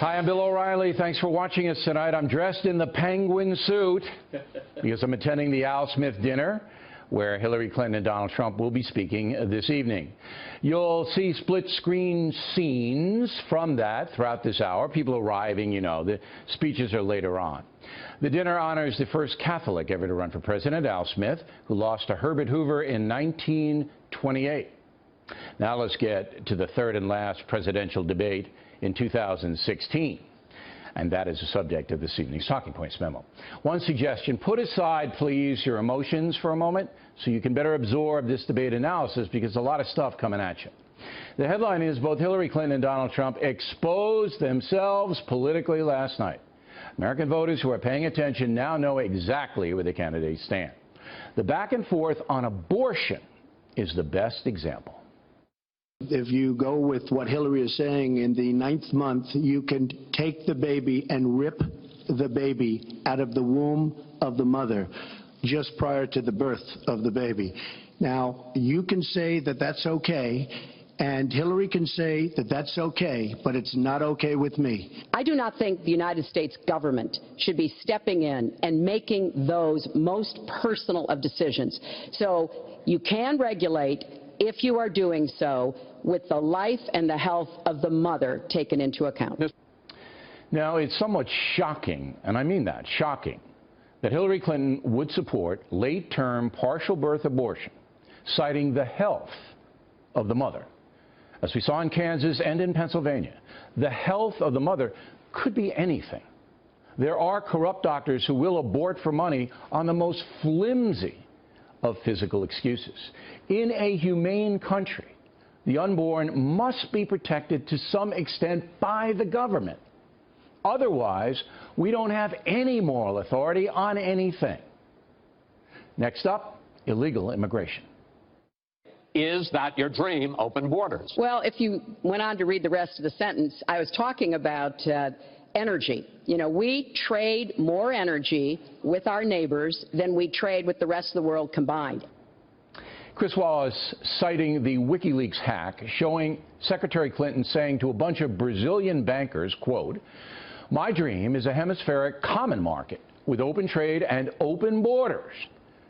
Hi, I'm Bill O'Reilly. Thanks for watching us tonight. I'm dressed in the penguin suit because I'm attending the Al Smith dinner where Hillary Clinton and Donald Trump will be speaking this evening. You'll see split-screen scenes from that throughout this hour. People arriving, you know, the speeches are later on. The dinner honors the first Catholic ever to run for president, Al Smith, who lost to Herbert Hoover in 1928. Now let's get to the third and last presidential debate in 2016. And that is the subject of this evening's Talking Points memo. One suggestion, put aside, please, your emotions for a moment so you can better absorb this debate analysis because a lot of stuff coming at you. The headline is both Hillary Clinton and Donald Trump exposed themselves politically last night. American voters who are paying attention now know exactly where the candidates stand. The back and forth on abortion is the best example. If you go with what Hillary is saying, in the 9th month, you can take the baby and rip the baby out of the womb of the mother just prior to the birth of the baby. Now, you can say that that's okay, and Hillary can say that that's okay, but it's not okay with me. I do not think the United States government should be stepping in and making those most personal of decisions. So you can regulate if you are doing so with the life and the health of the mother taken into account. Now, it's somewhat shocking, and I mean that, shocking, that Hillary Clinton would support late-term partial birth abortion, citing the health of the mother. As we saw in Kansas and in Pennsylvania, the health of the mother could be anything. There are corrupt doctors who will abort for money on the most flimsy of physical excuses. In a humane country, the unborn must be protected to some extent by the government. Otherwise, we don't have any moral authority on anything. Next up, illegal immigration. Is that your dream, open borders? Well, if you went on to read the rest of the sentence, I was talking about energy. You know, we trade more energy with our neighbors than we trade with the rest of the world combined. Chris Wallace citing the WikiLeaks hack showing Secretary Clinton saying to a bunch of Brazilian bankers, quote, "My dream is a hemispheric common market with open trade and open borders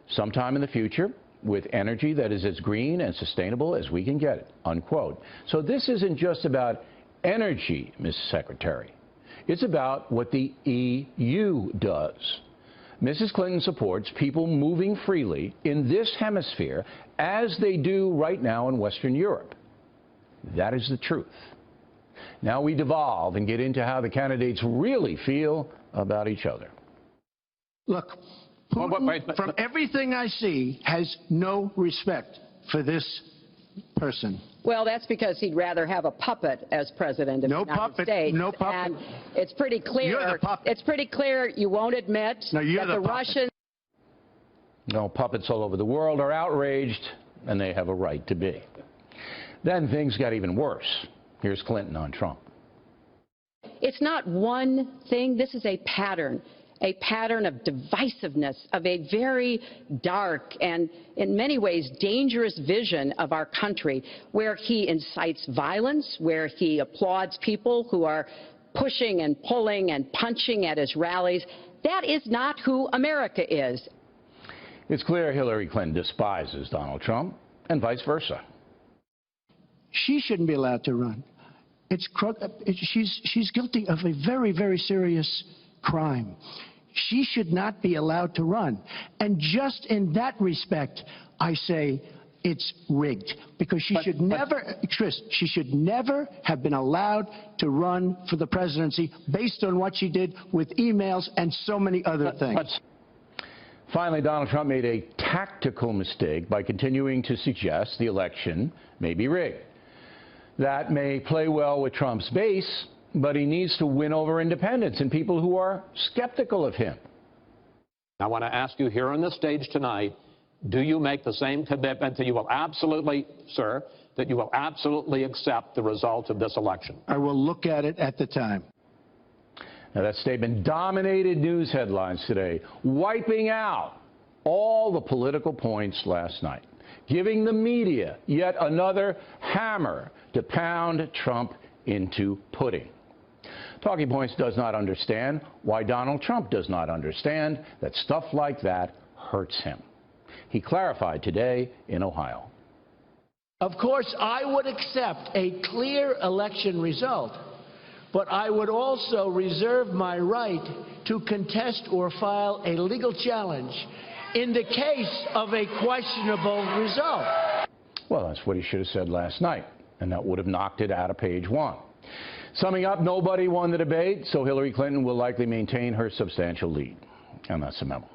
sometime in the future with energy that is as green and sustainable as we can get it," unquote. So this isn't just about energy, Mrs. Secretary. It's about what the EU does. Mrs. Clinton supports people moving freely in this hemisphere as they do right now in Western Europe. That is the truth. Now we devolve and get into how the candidates really feel about each other. Look, Putin, from everything I see, has no respect for this person. Well, that's because he'd rather have a puppet as president of the United States. No puppet. And it's pretty clear. You're the puppet. It's pretty clear you won't admit that the Russians. No, puppets all over the world are outraged, and they have a right to be. Then things got even worse. Here's Clinton on Trump. It's not one thing. This is a pattern of divisiveness, of a very dark and, in many ways, dangerous vision of our country, where he incites violence, where he applauds people who are pushing and pulling and punching at his rallies. That is not who America is. It's clear Hillary Clinton despises Donald Trump, and vice versa. She shouldn't be allowed to run. She's guilty of a very, very serious crime. She should not be allowed to run. And just in that respect, I say it's rigged, because she should never, Chris, she should never have been allowed to run for the presidency based on what she did with emails and so many other things. Finally, Donald Trump made a tactical mistake by continuing to suggest the election may be rigged. That may play well with Trump's base, but he needs to win over independents and people who are skeptical of him. I want to ask you here on the stage tonight, do you make the same commitment that you will absolutely, sir, that you will absolutely accept the result of this election? I will look at it at the time. Now, that statement dominated news headlines today, wiping out all the political points last night, giving the media yet another hammer to pound Trump into pudding. Talking Points does not understand why Donald Trump does not understand that stuff like that hurts him. He clarified today in Ohio. Of course, I would accept a clear election result, but I would also reserve my right to contest or file a legal challenge in the case of a questionable result. Well, that's what he should have said last night, and that would have knocked it out of page one. Summing up, nobody won the debate, so Hillary Clinton will likely maintain her substantial lead. And that's the memo.